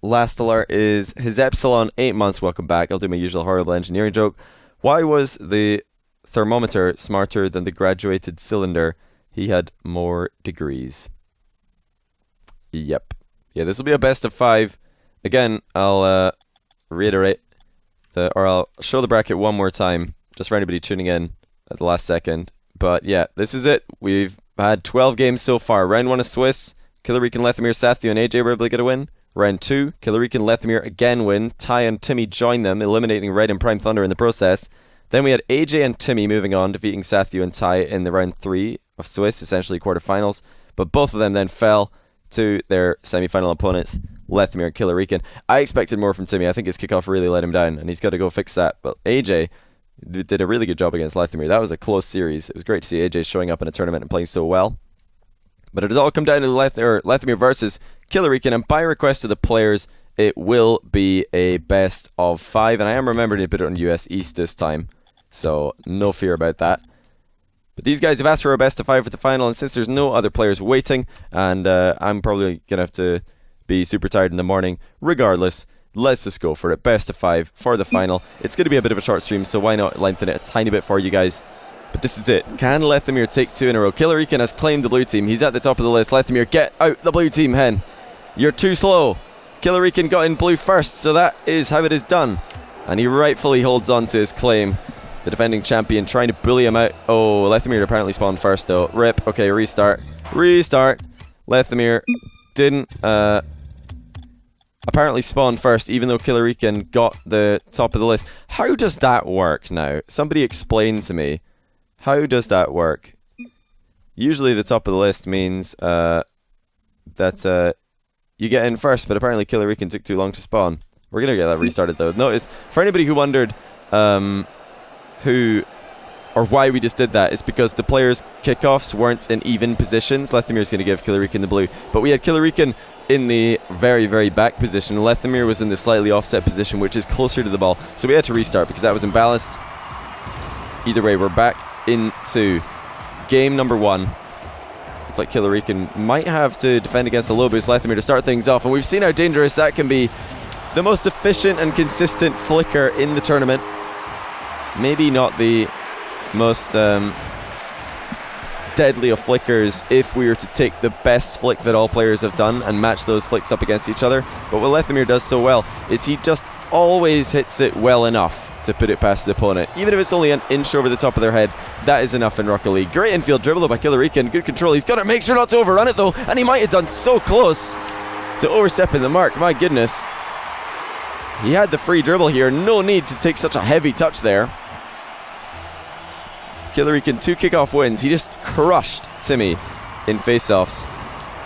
Last alert is his Epsilon 8 months. Welcome back. I'll do my usual horrible engineering joke. Why was the thermometer smarter than the graduated cylinder? He had more degrees. Yep. Yeah, this will be a best of 5. Again, I'll reiterate I'll show the bracket one more time, just for anybody tuning in at the last second. But yeah, this is it. We've had 12 games so far. Round 1 is Swiss. Killerican, Lethamyr, Sathu, and AJ were able to get a win. Round 2, Killerican, Lethamyr again win. Ty and Timmy join them, eliminating Red and Prime Thunder in the process. Then we had AJ and Timmy moving on, defeating Sathu and Ty in the round 3 of Swiss, essentially quarterfinals. But both of them then fell to their semi-final opponents, Lethamyr and Killerican. I expected more from Timmy. I think his kickoff really let him down, and he's got to go fix that. But AJ did a really good job against Lethamyr. That was a close series. It was great to see AJ showing up in a tournament and playing so well. But it has all come down to Lethamyr versus Killerican, and by request of the players, it will be a best of 5. And I am remembering to put it on US East this time, so no fear about that. But these guys have asked for a best of 5 for the final, and since there's no other players waiting, and I'm probably going to have to be super tired in the morning, regardless, let's just go for it. Best of 5 for the final. It's going to be a bit of a short stream, so why not lengthen it a tiny bit for you guys. But this is it. Can Lethamyr take 2 in a row? Killerican has claimed the blue team. He's at the top of the list. Lethamyr, get out the blue team, hen. You're too slow. Killerican got in blue first, so that is how it is done. And he rightfully holds on to his claim. The defending champion trying to bully him out. Oh, Lethamyr apparently spawned first though. Rip. Okay, restart. Restart. Lethamyr didn't apparently spawn first, even though Killerican got the top of the list. How does that work now? Somebody explain to me. How does that work? Usually the top of the list means that you get in first, but apparently Killerican took too long to spawn. We're going to get that restarted though. Notice, for anybody who wondered who or why we just did that, is because the players' kickoffs weren't in even positions. Lethamyr's going to give Killerican the blue, but we had Killerican in the very, very back position. Lethamyr was in the slightly offset position, which is closer to the ball, so we had to restart because that was imbalanced. Either way, we're back into game number 1. It's like Killerican might have to defend against a low boost Lethamyr to start things off, and we've seen how dangerous that can be. The most efficient and consistent flicker in the tournament. Maybe not the most deadly of flickers if we were to take the best flick that all players have done and match those flicks up against each other. But what Lethamyr does so well is he just always hits it well enough to put it past the opponent. Even if it's only an inch over the top of their head, that is enough in Rocket League. Great infield dribble by Killerican. Good control. He's got to make sure not to overrun it though, and he might have done so close to overstepping the mark. My goodness. He had the free dribble here. No need to take such a heavy touch there. Killerican 2 kickoff wins. He just crushed Timmy in face-offs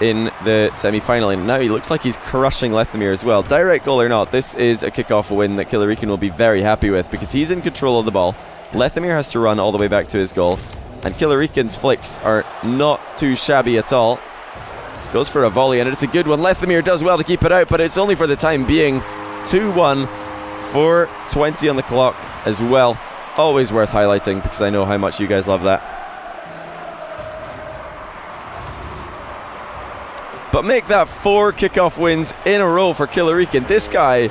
in the semi-final, and now he looks like he's crushing Lethamyr as well. Direct goal or not, this is a kickoff win that Killerican will be very happy with because he's in control of the ball. Lethamyr has to run all the way back to his goal, and Killerican's flicks are not too shabby at all. Goes for a volley, and it's a good one. Lethamyr does well to keep it out, but it's only for the time being. 2-1, 4:20 on the clock as well. Always worth highlighting because I know how much you guys love that. But make that 4 kickoff wins in a row for Killerican. This guy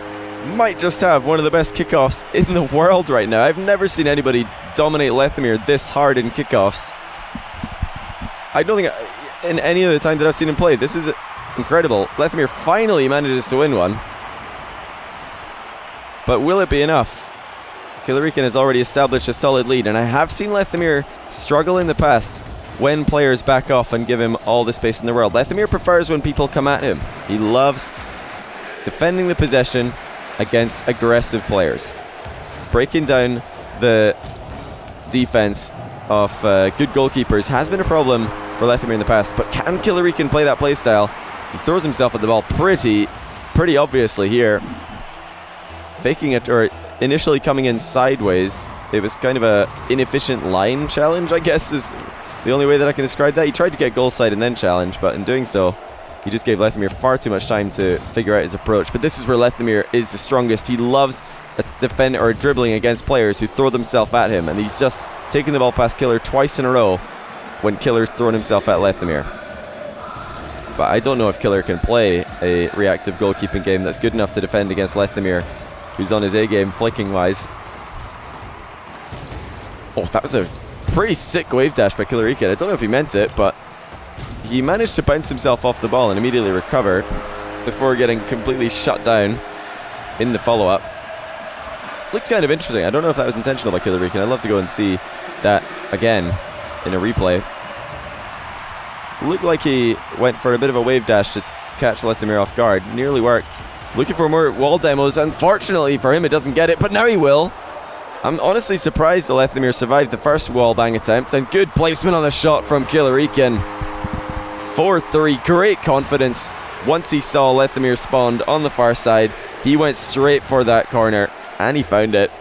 might just have one of the best kickoffs in the world right now. I've never seen anybody dominate Lethamyr this hard in kickoffs. I don't think in any of the time that I've seen him play. This is incredible. Lethamyr finally manages to win one. But will it be enough? Killerican has already established a solid lead, and I have seen Lethamyr struggle in the past when players back off and give him all the space in the world. Lethamyr prefers when people come at him. He loves defending the possession against aggressive players. Breaking down the defense of good goalkeepers has been a problem for Lethamyr in the past, but can Killerican play that playstyle? He throws himself at the ball pretty obviously here. Faking it, or initially coming in sideways. It was kind of a inefficient line challenge, I guess, is the only way that I can describe that. He tried to get goal side and then challenge, but in doing so, he just gave Lethamyr far too much time to figure out his approach. But this is where Lethamyr is the strongest. He loves a defend or dribbling against players who throw themselves at him, and he's just taken the ball past Killer twice in a row when Killer's thrown himself at Lethamyr. But I don't know if Killer can play a reactive goalkeeping game that's good enough to defend against Lethamyr, who's on his A game flicking wise. Oh, that was a pretty sick wave dash by Killerican. I don't know if he meant it, but he managed to bounce himself off the ball and immediately recover before getting completely shut down in the follow-up. Looks kind of interesting. I don't know if that was intentional by Killerican. I'd love to go and see that again in a replay. Looked like he went for a bit of a wave dash to catch Lethamyr off guard. Nearly worked. Looking for more wall demos. Unfortunately for him, it doesn't get it, but now he will. I'm honestly surprised that Lethamyr survived the first wall bang attempt, and good placement on the shot from Killerican. 4-3, great confidence. Once he saw Lethamyr spawned on the far side, he went straight for that corner, and he found it.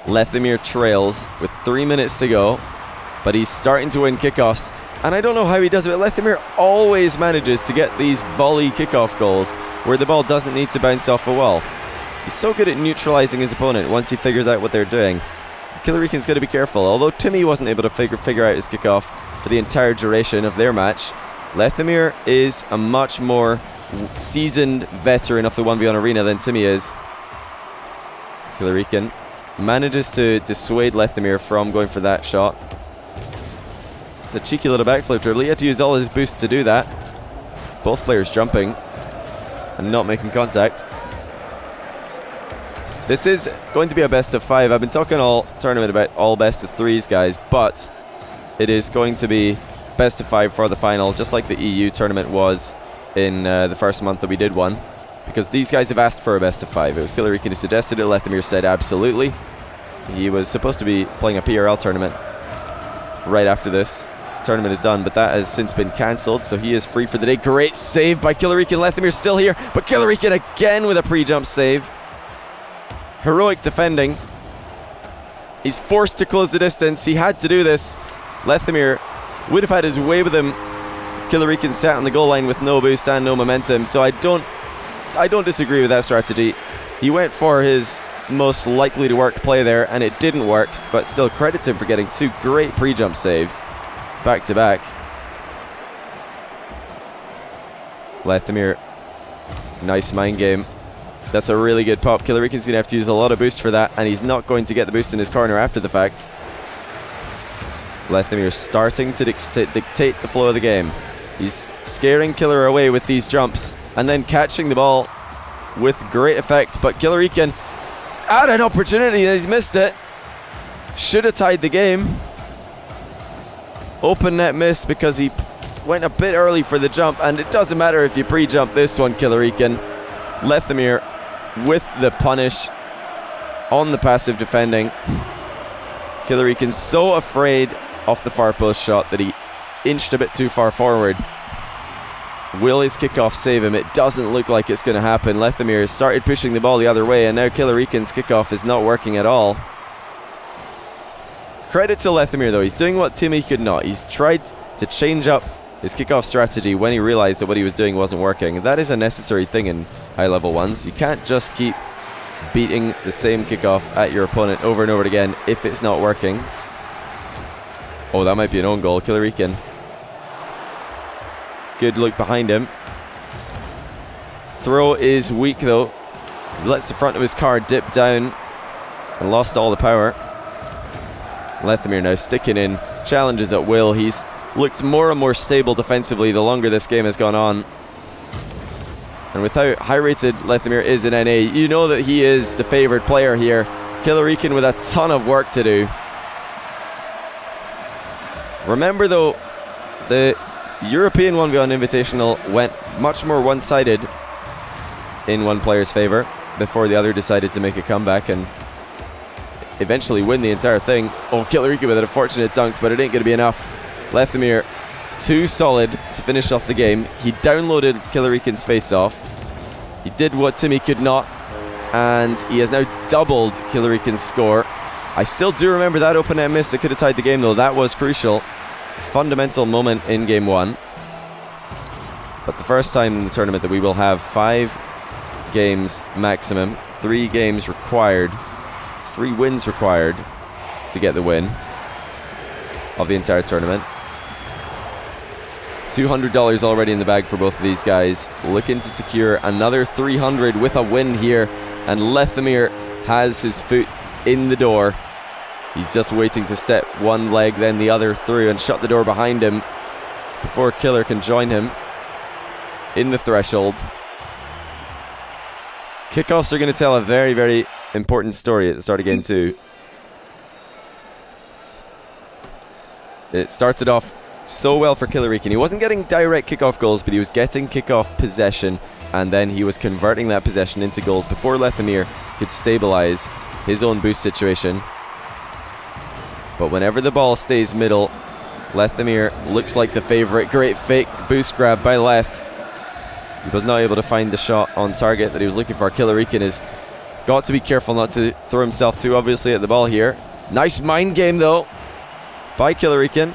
Lethamyr trails with 3 minutes to go, but he's starting to win kickoffs, and I don't know how he does it, but Lethamyr always manages to get these volley kickoff goals where the ball doesn't need to bounce off a wall. He's so good at neutralizing his opponent once he figures out what they're doing. Killerican's got to be careful. Although Timmy wasn't able to figure out his kickoff for the entire duration of their match, Lethamyr is a much more seasoned veteran of the 1v1 arena than Timmy is. Killerican manages to dissuade Lethamyr from going for that shot. It's a cheeky little backflip dribble. He had to use all his boost to do that. Both players jumping and not making contact. This is going to be a best of 5. I've been talking all tournament about all best of 3s, guys, but it is going to be best of 5 for the final, just like the EU tournament was in the first month that we did one, because these guys have asked for a best of 5. It was Killerican who suggested it. Lethamyr said absolutely. He was supposed to be playing a PRL tournament right after this tournament is done, but that has since been cancelled, so he is free for the day. Great save by Killerican. Lethamyr still here, but Killerican again with a pre-jump save. Heroic defending. He's forced to close the distance. He had to do this. Lethamyr would have had his way with him. Killerican sat on the goal line with no boost and no momentum, so I don't disagree with that strategy. He went for his most likely to work play there, and it didn't work, but still credit to him for getting 2 great pre-jump saves back to back. Lethamyr, nice mind game. That's a really good pop. Killerican's going to have to use a lot of boost for that, and he's not going to get the boost in his corner after the fact. Lethamyr starting to dictate the flow of the game. He's scaring Killer away with these jumps, and then catching the ball with great effect. But Killerican had an opportunity, and he's missed it. Should have tied the game. Open net miss because he went a bit early for the jump, and it doesn't matter if you pre-jump this one, Killerican. Lethamyr with the punish on the passive defending. Killerican's so afraid of the far post shot that he inched a bit too far forward. Will his kickoff save him? It doesn't look like it's going to happen. Lethamyr started pushing the ball the other way, and now Killerican's kickoff is not working at all. Credit to Lethamyr though, he's doing what Timmy could not. He's tried to change up his kickoff strategy when he realized that what he was doing wasn't working. That is a necessary thing in high level ones. You can't just keep beating the same kickoff at your opponent over and over again if it's not working. Oh, that might be an own goal. Killerican. Good look behind him. Throw is weak though. Lets the front of his car dip down and lost all the power. Lethamyr now sticking in challenges at will. He's looked more and more stable defensively the longer this game has gone on. And with how high-rated Lethamyr is in NA, you know that he is the favoured player here. Killerican with a ton of work to do. Remember though, the European 1v1 Invitational went much more one-sided in one player's favour before the other decided to make a comeback and eventually win the entire thing. Oh, Killerican with an unfortunate dunk, but it ain't going to be enough. Lethamyr too solid to finish off the game. He downloaded Killerican's face-off. He did what Timmy could not, and he has now doubled Killerican's score. I still do remember that open net miss that could have tied the game though. That was crucial. A fundamental moment in game 1. But the first time in the tournament that we will have 5 games maximum, 3 games required, 3 wins required to get the win of the entire tournament. $200 already in the bag for both of these guys. Looking to secure another 300 with a win here. And Lethamyr has his foot in the door. He's just waiting to step one leg, then the other through and shut the door behind him before Killer can join him in the threshold. Kickoffs are going to tell a very, very important story at the start of game 2. It started off so well for Killerican. He wasn't getting direct kickoff goals, but he was getting kickoff possession, and then he was converting that possession into goals before Lethamyr could stabilize his own boost situation. But whenever the ball stays middle, Lethamyr looks like the favourite. Great fake boost grab by Leth. He was not able to find the shot on target that he was looking for. Killerican has got to be careful not to throw himself too obviously at the ball here. Nice mind game though by Killerican.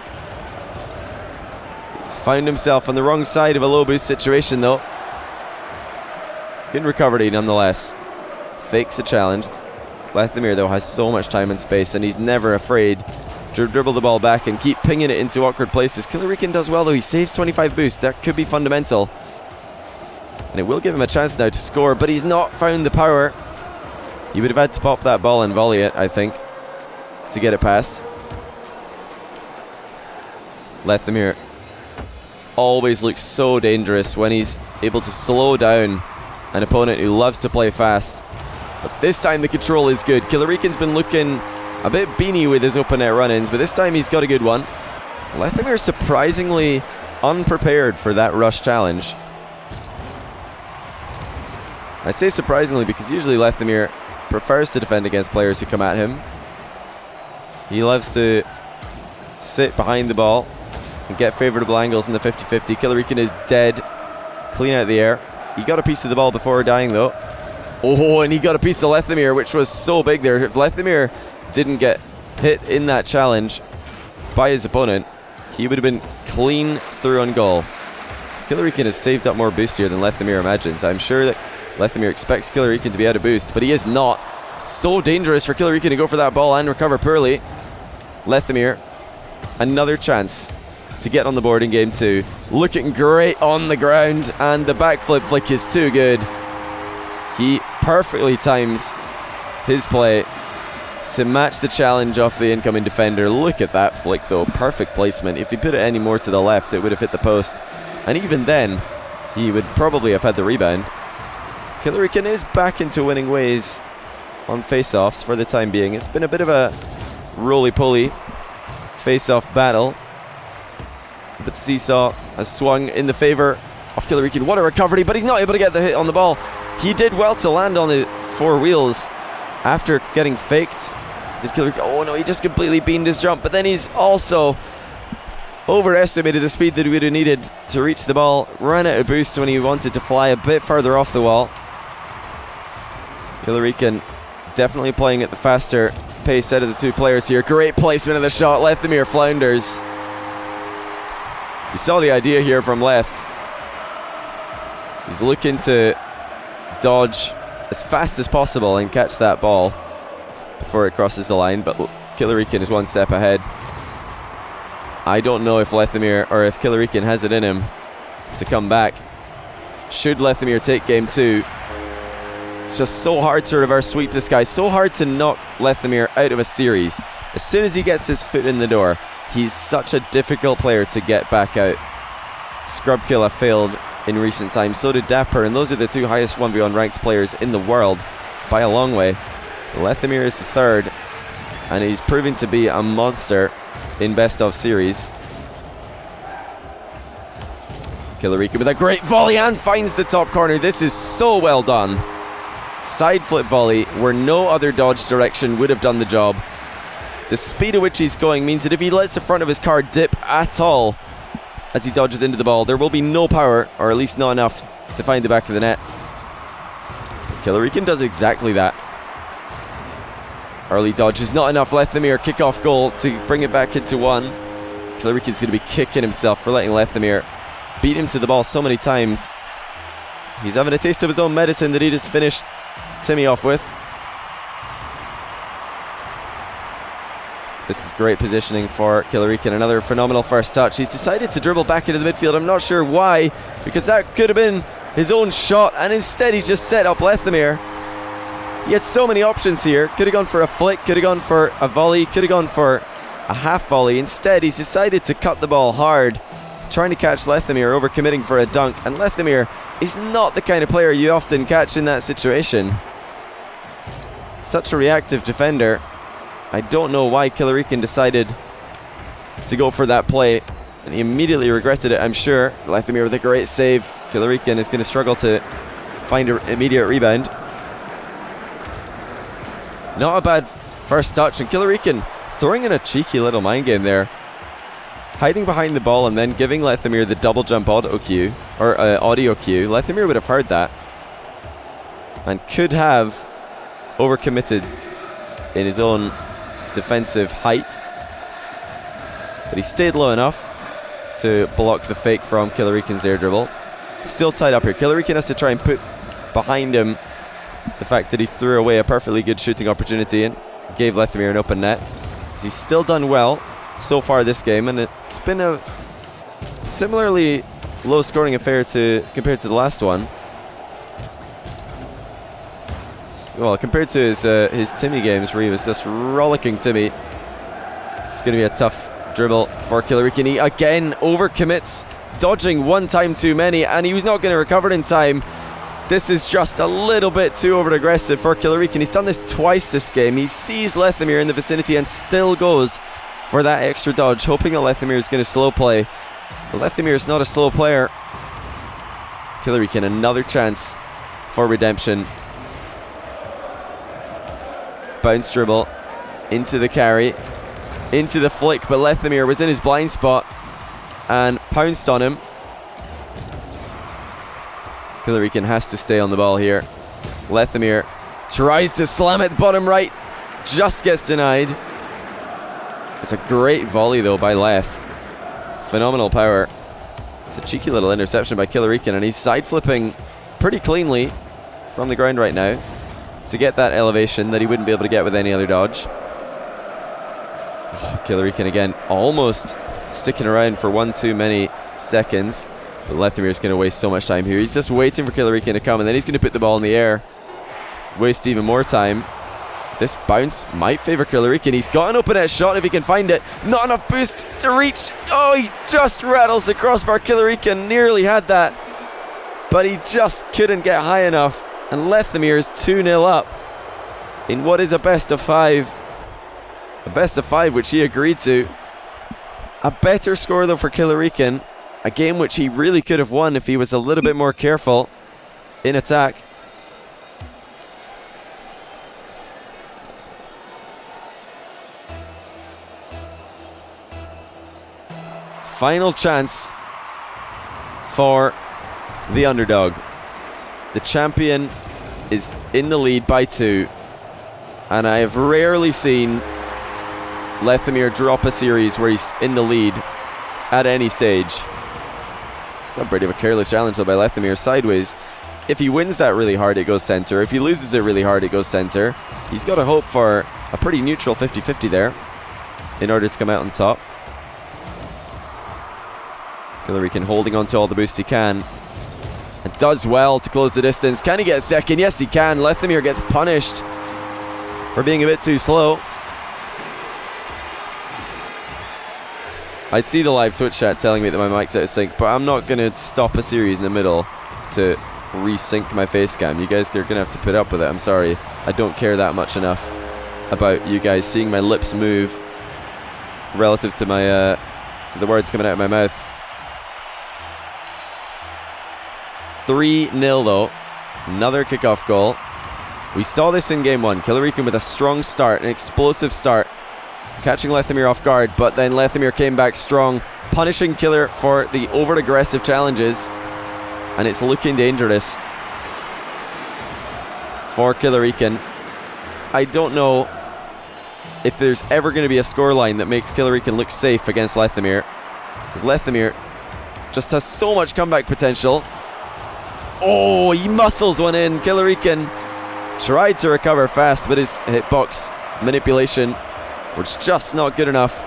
He's found himself on the wrong side of a low boost situation though. Good recovery nonetheless. Fakes a challenge. Lethamyr though has so much time and space, and he's never afraid to dribble the ball back and keep pinging it into awkward places. Killerican does well though. He saves 25 boost. That could be fundamental. And it will give him a chance now to score, but he's not found the power. He would have had to pop that ball and volley it, I think, to get it past. Lethamyr always looks so dangerous when he's able to slow down an opponent who loves to play fast. But this time the control is good. Killerican's been looking a bit beanie with his open net run-ins, but this time he's got a good one. Lethamyr surprisingly unprepared for that rush challenge. I say surprisingly because usually Lethamyr prefers to defend against players who come at him. He loves to sit behind the ball and get favourable angles in the 50-50. Killerican is dead. Clean out the air. He got a piece of the ball before dying though. Oh, and he got a piece of Lethamyr, which was so big there. If Lethamyr didn't get hit in that challenge by his opponent, he would have been clean through on goal. Killerican has saved up more boost here than Lethamyr imagines. I'm sure that Lethamyr expects Killerican to be out of boost, but he is not. So dangerous for Killerican to go for that ball and recover poorly. Lethamyr, another chance to get on the board in game 2. Looking great on the ground, and the backflip flick is too good. He perfectly times his play to match the challenge off the incoming defender. Look at that flick though, perfect placement. If he put it any more to the left, it would have hit the post, and even then he would probably have had the rebound. Killerican is back into winning ways on face-offs for the time being. It's been a bit of a roly-poly face-off battle, but the seesaw has swung in the favour of Killerican. What a recovery, but he's not able to get the hit on the ball. He did well to land on the 4 wheels after getting faked. Did Killerican? Oh no, he just completely beamed his jump, but then he's also overestimated the speed that he would have needed to reach the ball. Ran out of boost when he wanted to fly a bit further off the wall. Killerican definitely playing at the faster pace out of the 2 players here. Great placement of the shot. Lethamyr flounders. You saw the idea here from Leth. He's looking to dodge as fast as possible and catch that ball before it crosses the line, but Killerican is one step ahead. I don't know if Lethamyr or if Killerican has it in him to come back. Should Lethamyr take game 2? It's just so hard to reverse sweep this guy. So hard to knock Lethamyr out of a series. As soon as he gets his foot in the door, he's such a difficult player to get back out. Scrubkilla failed in recent times. So did Dapper, and those are the 2 highest 1v1 ranked players in the world by a long way. Lethamyr is the 3rd, and he's proving to be a monster in best of series. Killerican with a great volley and finds the top corner. This is so well done. Side flip volley where no other dodge direction would have done the job. The speed at which he's going means that if he lets the front of his car dip at all as he dodges into the ball, there will be no power, or at least not enough to find the back of the net. Killerican does exactly that. Early dodge is not enough. Lethamyr kickoff goal to bring it back into 1. Killerican's going to be kicking himself for letting Lethamyr beat him to the ball so many times. He's having a taste of his own medicine that he just finished Timmy off with. This is great positioning for Killerican. Another phenomenal first touch. He's decided to dribble back into the midfield. I'm not sure why, because that could have been his own shot, and instead he's just set up Lethamyr. He had so many options here. Could have gone for a flick, could have gone for a volley, could have gone for a half volley. Instead, he's decided to cut the ball hard, trying to catch Lethamyr, overcommitting for a dunk. And Lethamyr is not the kind of player you often catch in that situation. Such a reactive defender. I don't know why Killerican decided to go for that play, and he immediately regretted it, I'm sure. Lethamyr with a great save. Killerican is going to struggle to find an immediate rebound. Not a bad first touch, and Killerican throwing in a cheeky little mind game there, hiding behind the ball and then giving Lethamyr the double jump audio cue. Lethamyr would have heard that and could have overcommitted in his own defensive height, but he stayed low enough to block the fake from Killerican's air dribble. Still tied up here. Killerican has to try and put behind him the fact that he threw away a perfectly good shooting opportunity and gave Lethamyr an open net. He's still done well so far this game, and it's been a similarly low scoring affair compared to the last one. Well, compared to his Timmy games where he was just rollicking Timmy. It's going to be a tough dribble for Killerican. He again overcommits, dodging one time too many, and he was not going to recover in time. This is just a little bit too over-aggressive for Killerican. He's done this twice this game. He sees Lethamyr in the vicinity and still goes for that extra dodge, hoping that Lethamyr is going to slow play. But Lethamyr is not a slow player. Killerican, another chance for redemption. Bounce dribble into the carry, into the flick, but Lethamyr was in his blind spot and pounced on him. Killerican has to stay on the ball here. Lethamyr tries to slam it bottom right, just gets denied. It's a great volley though by Leth. Phenomenal power. It's a cheeky little interception by Killerican, and he's side flipping pretty cleanly from the ground right now to get that elevation that he wouldn't be able to get with any other dodge. Oh, Killerican again almost sticking around for one too many seconds, but Lethamyr is going to waste so much time here. He's just waiting for Killerican to come, and then he's going to put the ball in the air, waste even more time. This bounce might favor Killerican. He's got an open net shot if he can find it. Not enough boost to reach. Oh, he just rattles the crossbar. Killerican nearly had that, but he just couldn't get high enough. And Lethamyr is 2-0 up in what is a best of 5. A best of 5 which he agreed to. A better score though for Killerican. A game which he really could have won if he was a little bit more careful in attack. Final chance for the underdog. The champion is in the lead by 2, and I have rarely seen Lethamyr drop a series where he's in the lead at any stage. It's a bit of a careless challenge though by Lethamyr sideways. If he wins that really hard, it goes center. If he loses it really hard, it goes center. He's got to hope for a pretty neutral 50-50 there in order to come out on top. Killerican holding on to all the boosts he can. And does well to close the distance. Can he get a second? Yes, he can. Lethamyr gets punished for being a bit too slow. I see the live Twitch chat telling me that my mic's out of sync, but I'm not going to stop a series in the middle to resync my face cam. You guys are going to have to put up with it. I'm sorry. I don't care that much enough about you guys seeing my lips move relative to my to the words coming out of my mouth. 3-0 though. Another kickoff goal. We saw this in game 1. Killerican with a strong start, an explosive start, catching Lethamyr off guard, but then Lethamyr came back strong, punishing Killer for the over-aggressive challenges, and it's looking dangerous for Killerican. I don't know if there's ever going to be a scoreline that makes Killerican look safe against Lethamyr, because Lethamyr just has so much comeback potential. Oh, he muscles one in. Killerican tried to recover fast, but his hitbox manipulation which is just not good enough.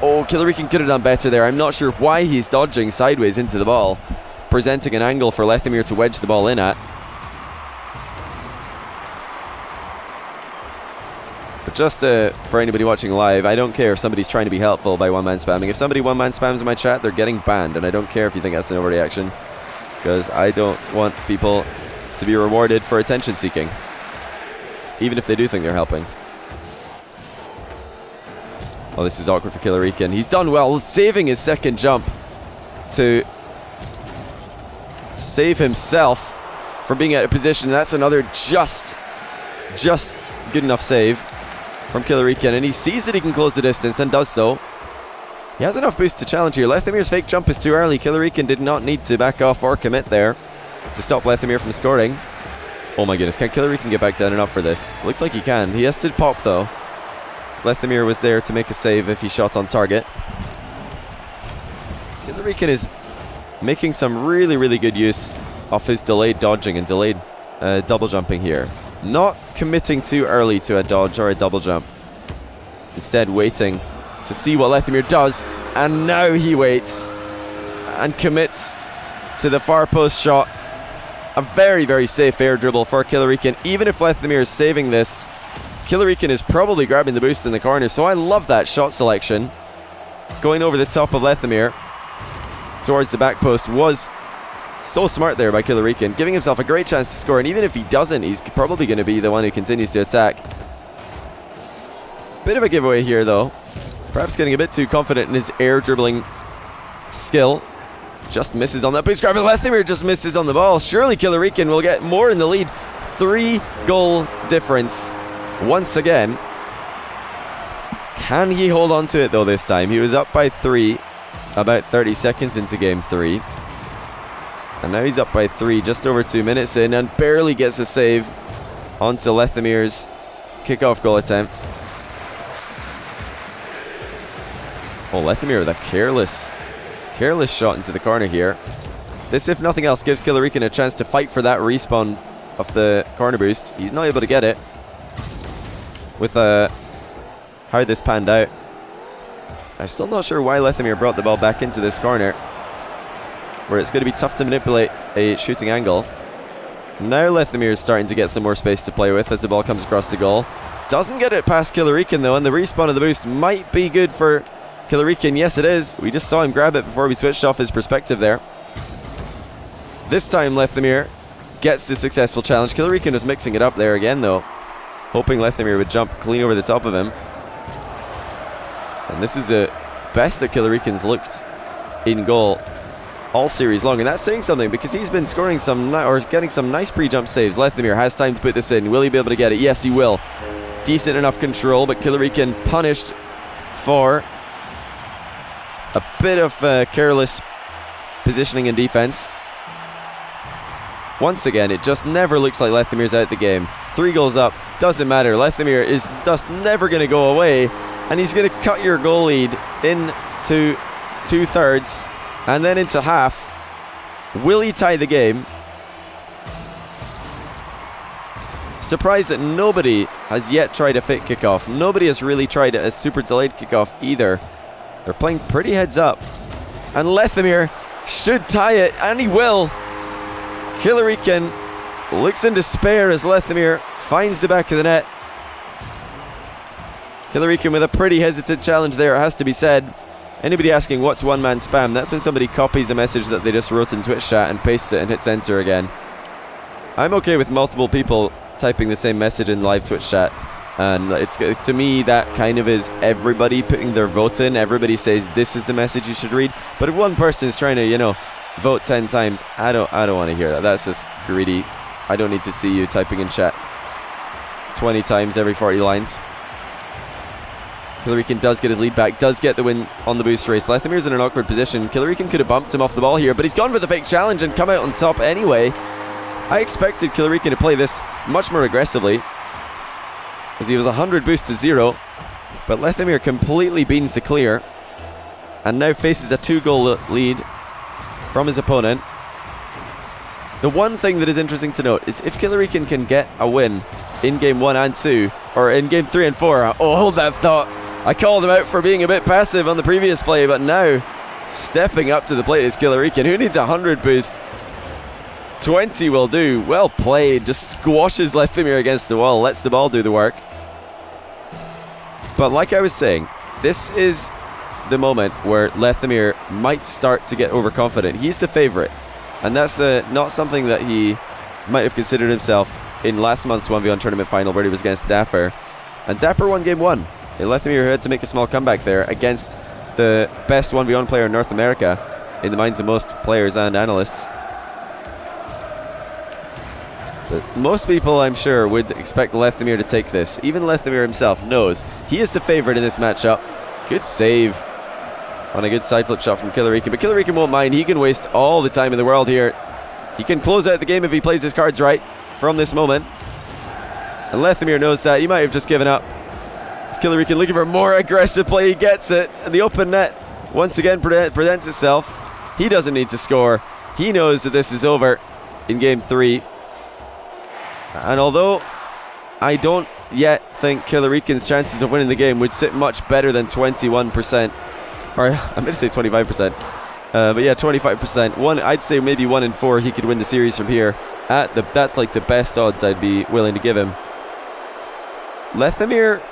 Oh, Killerican could have done better there. I'm not sure why he's dodging sideways into the ball, presenting an angle for Lethamyr to wedge the ball in at. But just for anybody watching live, I don't care if somebody's trying to be helpful by one-man spamming. If somebody one-man spams in my chat, they're getting banned, and I don't care if you think that's an overreaction, because I don't want people to be rewarded for attention seeking, even if they do think they're helping. Oh, this is awkward for Killerican. He's done well, saving his second jump to save himself from being out of position. That's another just good enough save from Killerican, and he sees that he can close the distance and does so. He has enough boost to challenge here. Lethamyr's fake jump is too early. Killerican did not need to back off or commit there to stop Lethamyr from scoring. Oh my goodness, can Killerican get back down and up for this? Looks like he can. He has to pop though. Lethamyr was there to make a save if he shot on target. Killerican is making some really good use of his delayed dodging and delayed double jumping here. Not committing too early to a dodge or a double jump. Instead waiting to see what Lethamyr does. And now he waits and commits to the far post shot. A very safe air dribble for Killerican. Even if Lethamyr is saving this, Killerican is probably grabbing the boost in the corner, so I love that shot selection. Going over the top of Lethamyr towards the back post was so smart there by Killerican, giving himself a great chance to score, and even if he doesn't, he's probably going to be the one who continues to attack. Bit of a giveaway here though. Perhaps getting a bit too confident in his air dribbling skill. Just misses on that boost grab, and Lethamyr just misses on the ball. Surely Killerican will get more in the lead. 3 goal difference. Once again. Can he hold on to it though this time? He was up by 3 about 30 seconds into game 3. And now he's up by 3 just over 2 minutes in, and barely gets a save onto Lethamyr's kickoff goal attempt. Oh, Lethamyr with a careless shot into the corner here. This, if nothing else, gives Killerican a chance to fight for that respawn of the corner boost. He's not able to get it with how this panned out. I'm still not sure why Lethamyr brought the ball back into this corner, where it's going to be tough to manipulate a shooting angle. Now Lethamyr is starting to get some more space to play with as the ball comes across the goal. Doesn't get it past Killerican though, and the respawn of the boost might be good for Killerican. Yes, it is. We just saw him grab it before we switched off his perspective there. This time Lethamyr gets the successful challenge. Killerican was mixing it up there again though, hoping Lethamyr would jump clean over the top of him. And this is the best that Killerican's looked in goal all series long, and that's saying something because he's been scoring some or getting some nice pre-jump saves. Lethamyr has time to put this in. Will he be able to get it? Yes, he will. Decent enough control, but Killerican punished for a bit of careless positioning and defense. Once again, it just never looks like Lethamyr's out the game. 3 goals up, doesn't matter. Lethamyr is just never going to go away, and he's going to cut your goal lead into 2/3 and then into half. Will he tie the game? Surprised that nobody has yet tried a fake kickoff. Nobody has really tried a super delayed kickoff either. They're playing pretty heads up, and Lethamyr should tie it, and he will. Killerican looks in despair as Lethamyr finds the back of the net. Killerican with a pretty hesitant challenge there, it has to be said. Anybody asking what's one-man spam? That's when somebody copies a message that they just wrote in Twitch chat and pastes it and hits enter again. I'm okay with multiple people typing the same message in live Twitch chat, and it's, to me, that kind of is everybody putting their vote in. Everybody says this is the message you should read, but if one person is trying to, you know, vote 10 times, I don't want to hear that. That's just greedy. I don't need to see you typing in chat 20 times every 40 lines. Killerican does get his lead back, does get the win on the boost race. Lethamyr's in an awkward position. Killerican could have bumped him off the ball here, but he's gone for the fake challenge and come out on top anyway. I expected Killerican to play this much more aggressively, as he was 100 boost to 0, but Lethamyr completely beans the clear and now faces a 2-goal lead from his opponent. The one thing that is interesting to note is if Killerican can get a win in game 1 and 2, or in game 3 and 4. Oh, hold that thought. I called him out for being a bit passive on the previous play, but now stepping up to the plate is Killerican, who needs 100 boost. 20 will do. Well played. Just squashes Lethamyr against the wall, lets the ball do the work. But like I was saying, this is the moment where Lethamyr might start to get overconfident. He's the favourite, and that's not something that he might have considered himself in last month's 1v1 tournament final, where he was against Dapper, and Dapper won game 1. And Lethamyr had to make a small comeback there against the best 1v1 player in North America in the minds of most players and analysts. But most people, I'm sure, would expect Lethamyr to take this. Even Lethamyr himself knows he is the favourite in this matchup. Good save on a good side flip shot from Killerican, but Killerican won't mind. He can waste all the time in the world here. He can close out the game if he plays his cards right from this moment. And Lethamyr knows that. He might have just given up. As Killerican looking for more aggressive play, he gets it. And the open net once again presents itself. He doesn't need to score. He knows that this is over in game 3. And although I don't yet think Killerican's chances of winning the game would sit much better than 21%, or I'm going to say 25%, but yeah, 25%. I'd say maybe 1 in 4 he could win the series from here. That's like the best odds I'd be willing to give him. Lethamyr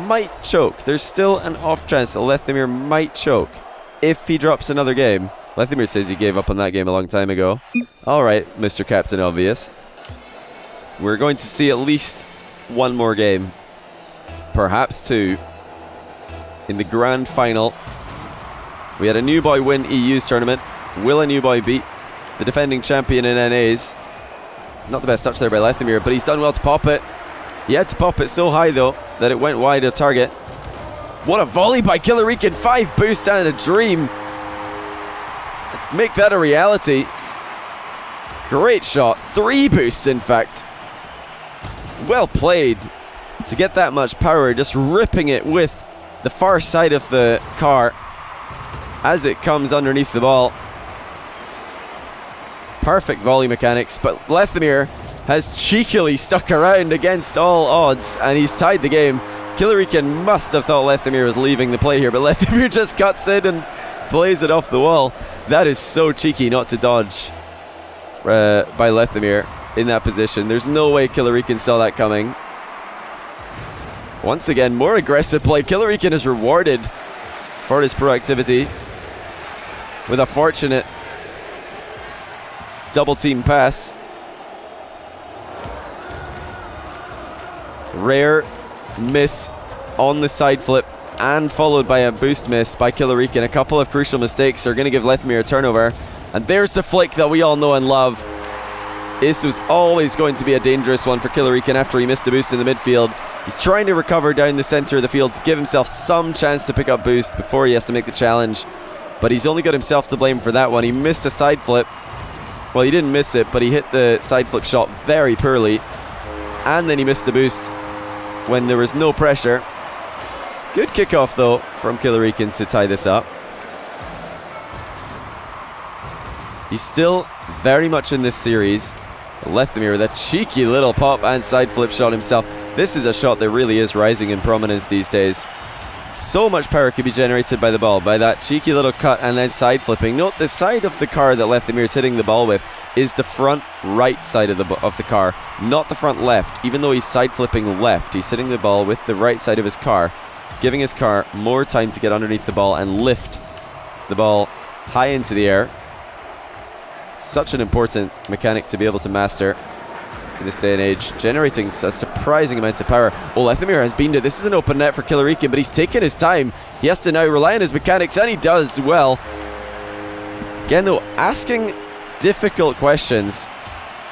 might choke. There's still an off chance that Lethamyr might choke if he drops another game. Lethamyr says he gave up on that game a long time ago. Alright, Mr. Captain Obvious. We're going to see at least one more game, perhaps 2, in the grand final. We had a new boy win EU's tournament. Will a new boy beat the defending champion in NA's? Not the best touch there by Lethamyr, but he's done well to pop it. He had to pop it so high though that it went wide of target. What a volley by Killerican. 5 boosts and a dream. Make that a reality. Great shot. 3 boosts in fact. Well played to get that much power, just ripping it with the far side of the car as it comes underneath the ball. Perfect volley mechanics, but Lethamyr has cheekily stuck around against all odds and he's tied the game. Killerican must have thought Lethamyr was leaving the play here, but Lethamyr just cuts in and plays it off the wall. That is so cheeky not to dodge by Lethamyr in that position. There's no way Killerican saw that coming. Once again, more aggressive play. Killerican is rewarded for his proactivity with a fortunate double team pass. Rare miss on the side flip and followed by a boost miss by Killerican. A couple of crucial mistakes are going to give Lethamyr a turnover. And there's the flick that we all know and love. This was always going to be a dangerous one for Killerican after he missed the boost in the midfield. He's trying to recover down the center of the field to give himself some chance to pick up boost before he has to make the challenge. But he's only got himself to blame for that one. He missed a side flip. Well, he didn't miss it, but he hit the side flip shot very poorly. And then he missed the boost when there was no pressure. Good kickoff though from Killerican to tie this up. He's still very much in this series. Lethamyr with a cheeky little pop and side flip shot himself. This is a shot that really is rising in prominence these days. So much power can be generated by the ball, by that cheeky little cut and then side flipping. Note the side of the car that Lethamyr is hitting the ball with is the front right side of the car, not the front left. Even though he's side flipping left, he's hitting the ball with the right side of his car, giving his car more time to get underneath the ball and lift the ball high into the air. Such an important mechanic to be able to master in this day and age, generating a surprising amount of power. Oh, Lethamyr has beamed it. This is an open net for Killerican, but he's taken his time. He has to now rely on his mechanics, and he does well. Again, though, asking difficult questions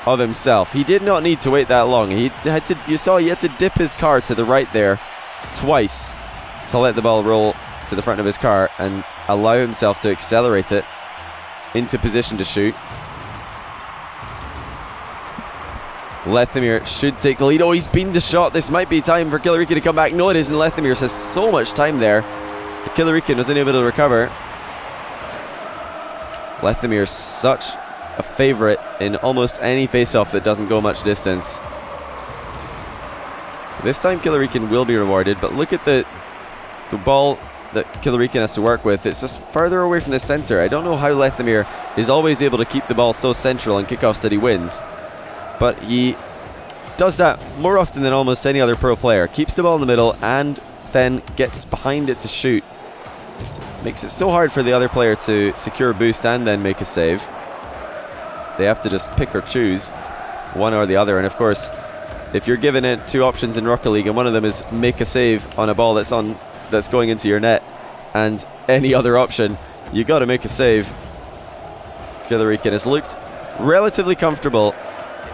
of himself. He did not need to wait that long. He had to dip his car to the right there twice to let the ball roll to the front of his car and allow himself to accelerate it into position to shoot. Lethamyr should take the lead. Oh, he's beamed the shot. This might be time for Killerican to come back. No, it isn't. Lethamyr has so much time there. Killerican wasn't able to recover. Lethamyr is such a favorite in almost any face-off that doesn't go much distance. This time Killerican will be rewarded, but look at the ball that Killerican has to work with. It's just further away from the center. I don't know how Lethamyr is always able to keep the ball so central on kickoffs that he wins, but he does that more often than almost any other pro player. Keeps the ball in the middle and then gets behind it to shoot. Makes it so hard for the other player to secure a boost and then make a save. They have to just pick or choose one or the other, and of course if you're given it two options in Rocket League and one of them is make a save on a ball that's going into your net and any other option, you got to make a save. Killerican has looked relatively comfortable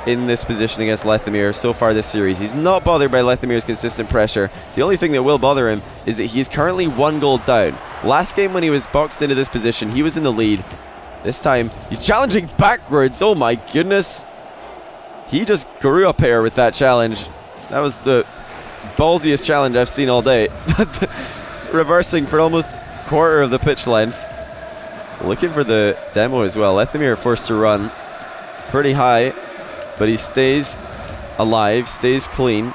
in this position against Lethamyr so far this series. He's not bothered by Lethamyr's consistent pressure. The only thing that will bother him is that he's currently 1 goal down. Last game when he was boxed into this position, he was in the lead. This time, he's challenging backwards. Oh my goodness. He just grew up here with that challenge. That was the ballsiest challenge I've seen all day. Reversing for almost a quarter of the pitch length. Looking for the demo as well. Lethamyr forced to run pretty high, but he stays alive, stays clean.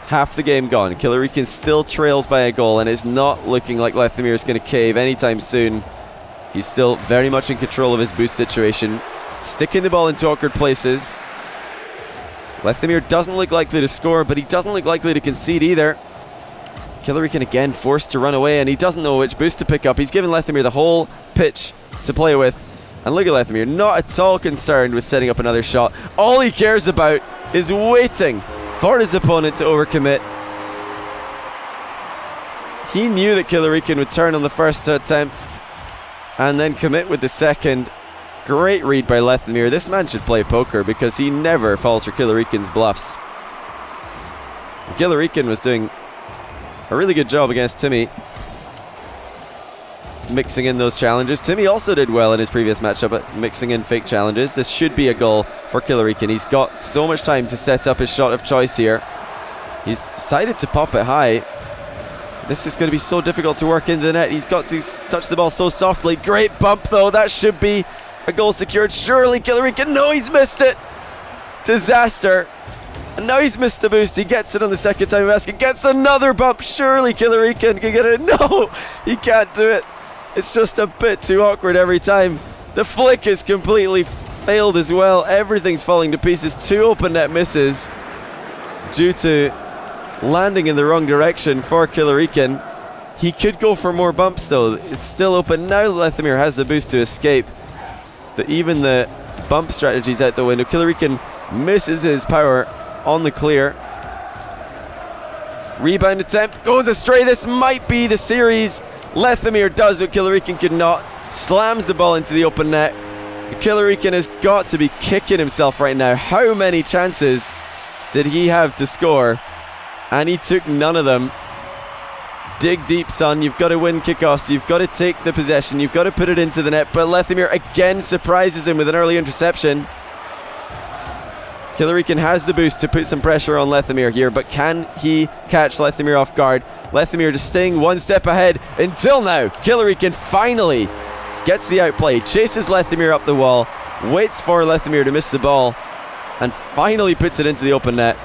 Half the game gone. Killerican still trails by a goal, and it's not looking like Lethamyr is going to cave anytime soon. He's still very much in control of his boost situation, sticking the ball into awkward places. Lethamyr doesn't look likely to score, but he doesn't look likely to concede either. Killerican again forced to run away, and he doesn't know which boost to pick up. He's given Lethamyr the whole pitch to play with. And look at Lethamyr, not at all concerned with setting up another shot. All he cares about is waiting for his opponent to overcommit. He knew that Killerican would turn on the first attempt and then commit with the second. Great read by Lethamyr. This man should play poker because he never falls for Killerican's bluffs. Killerican was doing a really good job against Timmy, mixing in those challenges. Timmy also did well in his previous matchup at mixing in fake challenges. This should be a goal for Killerican. He's got so much time to set up his shot of choice here. He's decided to pop it high. This is going to be so difficult to work into the net. He's got to touch the ball so softly. Great bump though. That should be a goal secured. Surely Killerican. No, he's missed it. Disaster. And now he's missed the boost. He gets it on the second time of asking. Gets another bump. Surely Killerican can get it. No, he can't do it. It's just a bit too awkward every time. The flick is completely failed as well. Everything's falling to pieces. 2 open net misses due to landing in the wrong direction for Killerican. He could go for more bumps though. It's still open. Now Lethamyr has the boost to escape. Even the bump strategy's out the window. Killerican misses his power on the clear. Rebound attempt goes astray. This might be the series. Lethamyr does what Killerican could not. Slams the ball into the open net. Killerican has got to be kicking himself right now. How many chances did he have to score? And he took none of them. Dig deep, son. You've got to win kickoffs. You've got to take the possession. You've got to put it into the net. But Lethamyr again surprises him with an early interception. Killerican has the boost to put some pressure on Lethamyr here, but can he catch Lethamyr off guard? Lethamyr just staying one step ahead until now. Killerican finally gets the outplay, chases Lethamyr up the wall, waits for Lethamyr to miss the ball, and finally puts it into the open net.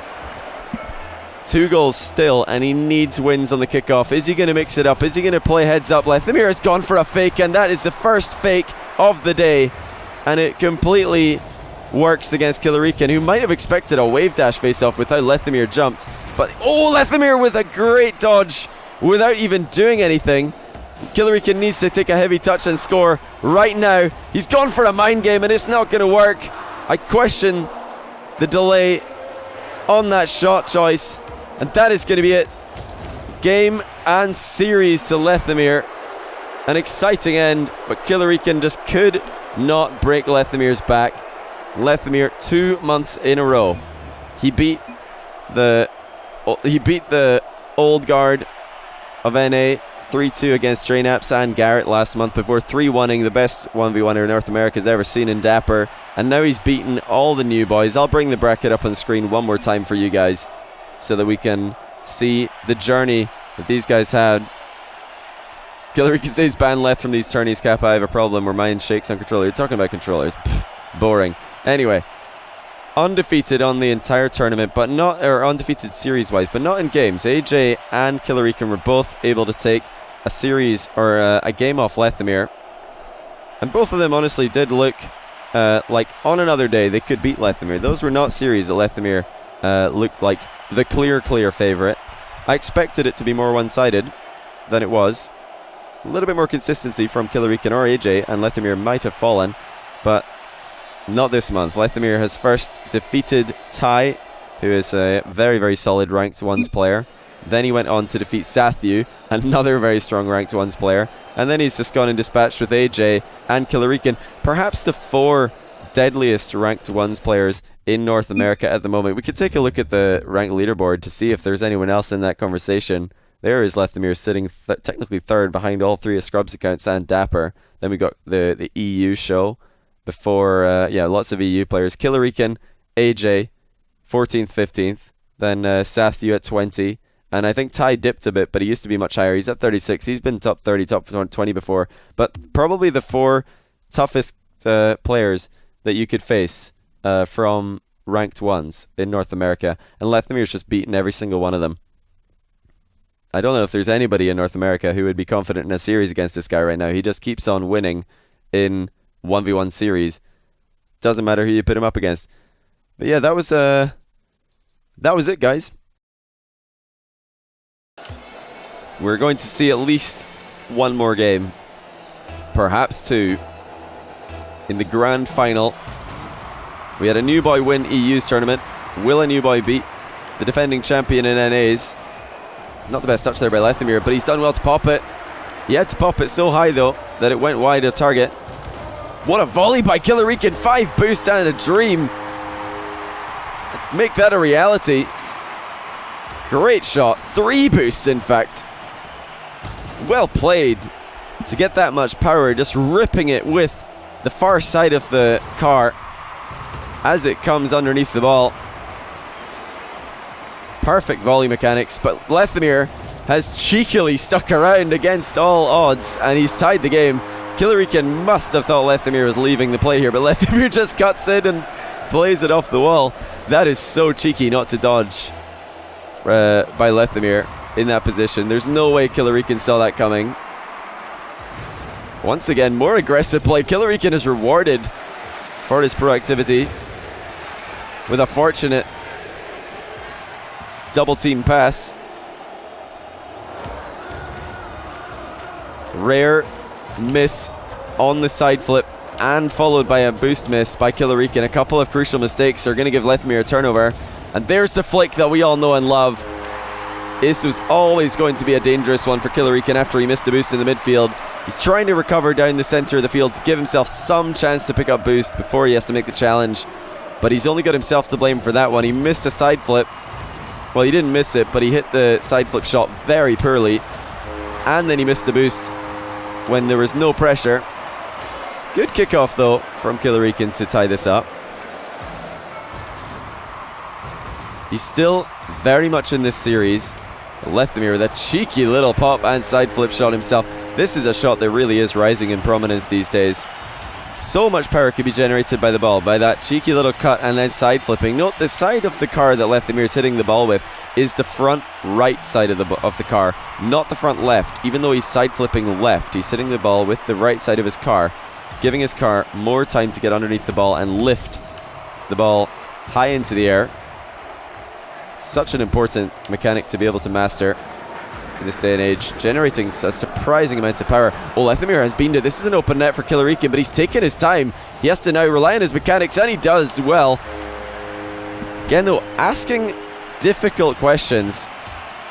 2 goals still, and he needs wins on the kickoff. Is he going to mix it up? Is he going to play heads up? Lethamyr has gone for a fake, and that is the first fake of the day, and it completely works against Killerican, who might have expected a wave dash face-off with how Lethamyr jumped. But oh, Lethamyr with a great dodge without even doing anything. Killerican needs to take a heavy touch and score right now. He's gone for a mind game, and it's not going to work. I question the delay on that shot choice, and that is going to be it. Game and series to Lethamyr. An exciting end, but Killerican just could not break Lethamyr's back. Lethamyr 2 months in a row. He beat the old guard of NA 3-2 against Drainaps and Garrett last month before 3-1ing the best 1v1er North America's ever seen in Dapper, and now he's beaten all the new boys. I'll bring the bracket up on the screen one more time for you guys so that we can see the journey that these guys had. Killerican says ban left from these tourneys. Cap, I have a problem where mine shakes on controller. You're talking about controllers. Pfft, boring. Anyway, undefeated on the entire tournament, but not, or undefeated series-wise, but not in games. AJ and Killerican were both able to take a series or a game off Lethamyr, and both of them honestly did look like on another day they could beat Lethamyr. Those were not series that Lethamyr looked like the clear favourite. I expected it to be more one-sided than it was. A little bit more consistency from Killerican or AJ, and Lethamyr might have fallen, but not this month. Lethamyr has first defeated Ty, who is a very solid ranked 1s player. Then he went on to defeat Sathu, another very strong ranked 1s player. And then he's just gone and dispatched with AJ and Killerican, perhaps the 4 deadliest ranked 1s players in North America at the moment. We could take a look at the ranked leaderboard to see if there's anyone else in that conversation. There is Lethamyr sitting technically 3rd behind all 3 of Scrub's accounts and Dapper. Then we got the EU show before, lots of EU players. Killerican, AJ, 14th, 15th. Then Sathu at 20. And I think Ty dipped a bit, but he used to be much higher. He's at 36. He's been top 30, top 20 before. But probably the 4 toughest players that you could face from ranked 1s in North America. And Lethamyr's just beaten every single one of them. I don't know if there's anybody in North America who would be confident in a series against this guy right now. He just keeps on winning in 1v1 series. Doesn't matter who you put him up against. But yeah, that was it, guys. We're going to see at least one more game, perhaps 2, in the grand final. We had a new boy win EU's tournament. Will a new boy beat the defending champion in NA's? Not the best touch there by Lethamyr, but he's done well to pop it. He had to pop it so high, though, that it went wide of target. What a volley by Killerican. 5 boosts and a dream. Make that a reality. Great shot. 3 boosts, in fact. Well played to get that much power, just ripping it with the far side of the car as it comes underneath the ball. Perfect volley mechanics, but Lethamyr has cheekily stuck around against all odds, and he's tied the game. Killerican must have thought Lethamyr was leaving the play here, but Lethamyr just cuts in and plays it off the wall. That is so cheeky not to dodge by Lethamyr in that position. There's no way Killerican saw that coming. Once again, more aggressive play. Killerican is rewarded for his proactivity with a fortunate double team pass. Rare miss on the side flip and followed by a boost miss by Killerican. A couple of crucial mistakes are going to give Lethamyr a turnover. And there's the flick that we all know and love. This was always going to be a dangerous one for Killerican after he missed the boost in the midfield. He's trying to recover down the center of the field to give himself some chance to pick up boost before he has to make the challenge. But he's only got himself to blame for that one. He missed a side flip. Well, he didn't miss it, but he hit the side flip shot very poorly. And then he missed the boost when there was no pressure. Good kickoff, though, from Killerican to tie this up. He's still very much in this series. Lethamyr with a cheeky little pop and side flip shot himself. This is a shot that really is rising in prominence these days. So much power can be generated by the ball, by that cheeky little cut and then side flipping. Note the side of the car that Lethamyr is hitting the ball with is the front right side of the car, not the front left. Even though he's side flipping left, he's hitting the ball with the right side of his car, giving his car more time to get underneath the ball and lift the ball high into the air. Such an important mechanic to be able to master in this day and age, generating a surprising amount of power. Oh, Lethamyr has beamed it. This is an open net for Killerican, but he's taken his time. He has to now rely on his mechanics, and he does well. Again, though, asking difficult questions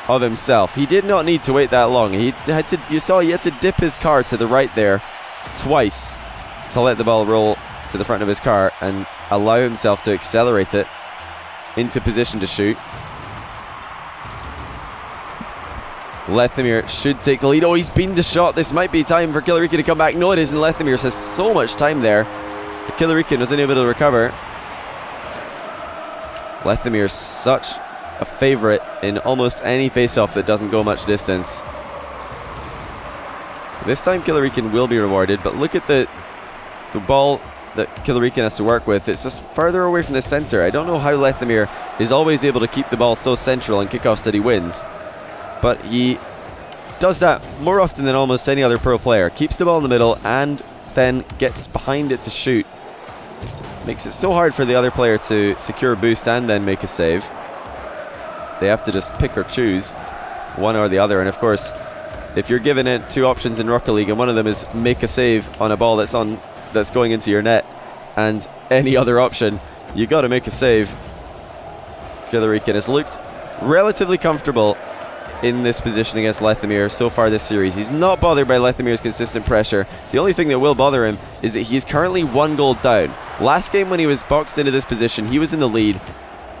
of himself. He did not need to wait that long. He had to dip his car to the right there twice to let the ball roll to the front of his car and allow himself to accelerate it into position to shoot. Lethamyr should take the lead. Oh, he's beaten the shot. This might be time for Killerican to come back. No, it isn't. Lethamyr has so much time there. The Killerican was unable to recover. Lethamyr is such a favourite in almost any face-off that doesn't go much distance. This time Killerican will be rewarded, but look at the ball that Killerican has to work with. It's just further away from the center. I don't know how Lethamyr is always able to keep the ball so central on kickoffs that he wins, but he does that more often than almost any other pro player. Keeps the ball in the middle and then gets behind it to shoot. Makes it so hard for the other player to secure a boost and then make a save. They have to just pick or choose one or the other, and of course, if you're given it 2 options in Rocket League and one of them is make a save on a ball that's going into your net, and any other option, you got to make a save. Killerican has looked relatively comfortable in this position against Lethamyr so far this series. He's not bothered by Lethamyr's consistent pressure. The only thing that will bother him is that he's currently 1 goal down. Last game when he was boxed into this position, he was in the lead.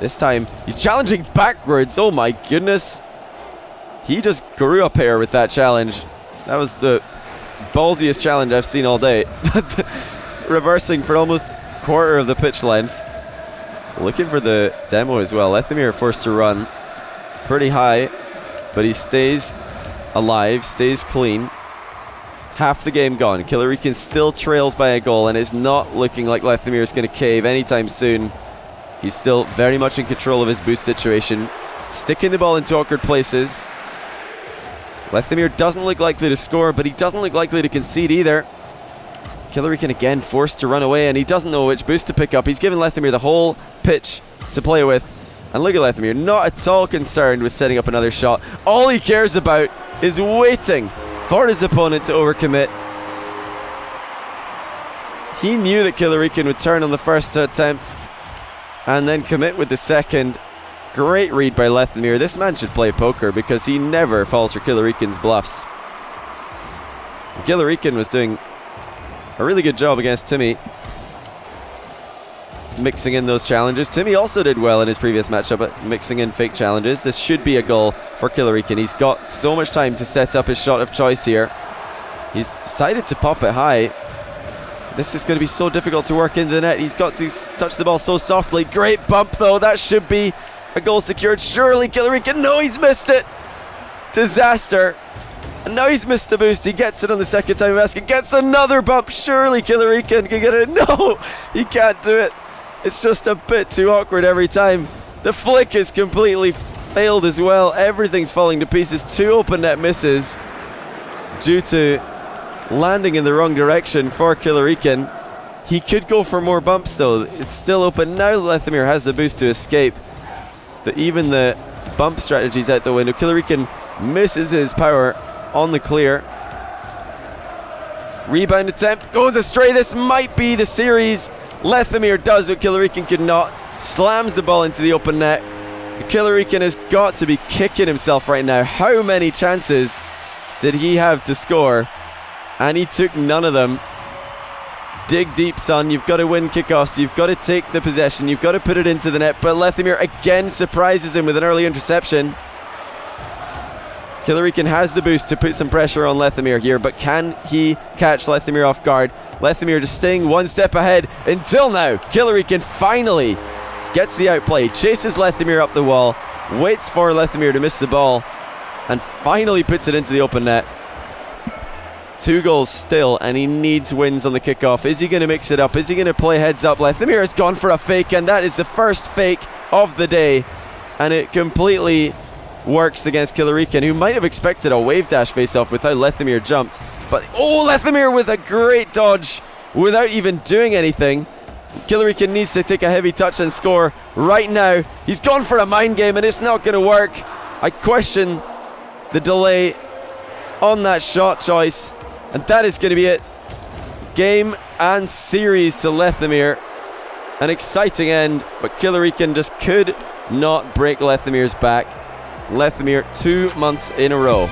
This time, he's challenging backwards. Oh my goodness. He just grew up here with that challenge. That was the ballsiest challenge I've seen all day. Reversing for almost quarter of the pitch length. Looking for the demo as well. Lethamyr forced to run pretty high, but he stays alive, stays clean. Half the game gone. Killerican still trails by a goal, and it's not looking like Lethamyr is going to cave anytime soon. He's still very much in control of his boost situation. Sticking the ball into awkward places. Lethamyr doesn't look likely to score, but he doesn't look likely to concede either. Killerican again forced to run away, and he doesn't know which boost to pick up. He's given Lethamyr the whole pitch to play with. And look at Lethamyr, not at all concerned with setting up another shot. All he cares about is waiting for his opponent to overcommit. He knew that Killerican would turn on the first attempt and then commit with the second. Great read by Lethamyr. This man should play poker because he never falls for Killerican's bluffs. Killerican was doing a really good job against Timmy, mixing in those challenges. Timmy also did well in his previous matchup at mixing in fake challenges. This should be a goal for Killerican. He's got so much time to set up his shot of choice here. He's decided to pop it high. This is going to be so difficult to work into the net. He's got to touch the ball so softly. Great bump though. That should be a goal secured. Surely Killerican. No, he's missed it. Disaster. And now he's missed the boost. He gets it on the second time of asking. Gets another bump. Surely Killerican can get it. No, he can't do it. It's just a bit too awkward every time. The flick is completely failed as well. Everything's falling to pieces. 2 open net misses due to landing in the wrong direction for Killerican. He could go for more bumps though. It's still open. Now Lethamyr has the boost to escape. Even the bump strategy's out the window. Killerican misses his power on the clear. Rebound attempt goes astray. This might be the series. Lethamyr does what Killerican could not. Slams the ball into the open net. Killerican has got to be kicking himself right now. How many chances did he have to score? And he took none of them. Dig deep, son. You've got to win kickoffs. You've got to take the possession. You've got to put it into the net. But Lethamyr again surprises him with an early interception. Killerican has the boost to put some pressure on Lethamyr here, but can he catch Lethamyr off guard? Lethamyr just staying one step ahead until now. Killerican finally gets the outplay, chases Lethamyr up the wall, waits for Lethamyr to miss the ball, and finally puts it into the open net. 2 goals still, and he needs wins on the kickoff. Is he going to mix it up? Is he going to play heads up? Lethamyr has gone for a fake, and that is the first fake of the day, and it completely works against Killerican, who might have expected a wave dash face-off with how Lethamyr jumped. But, oh, Lethamyr with a great dodge without even doing anything. Killerican needs to take a heavy touch and score right now. He's gone for a mind game, and it's not going to work. I question the delay on that shot choice, and that is going to be it. Game and series to Lethamyr. An exciting end, but Killerican just could not break Lethamyr's back. Lethamyr 2 months in a row.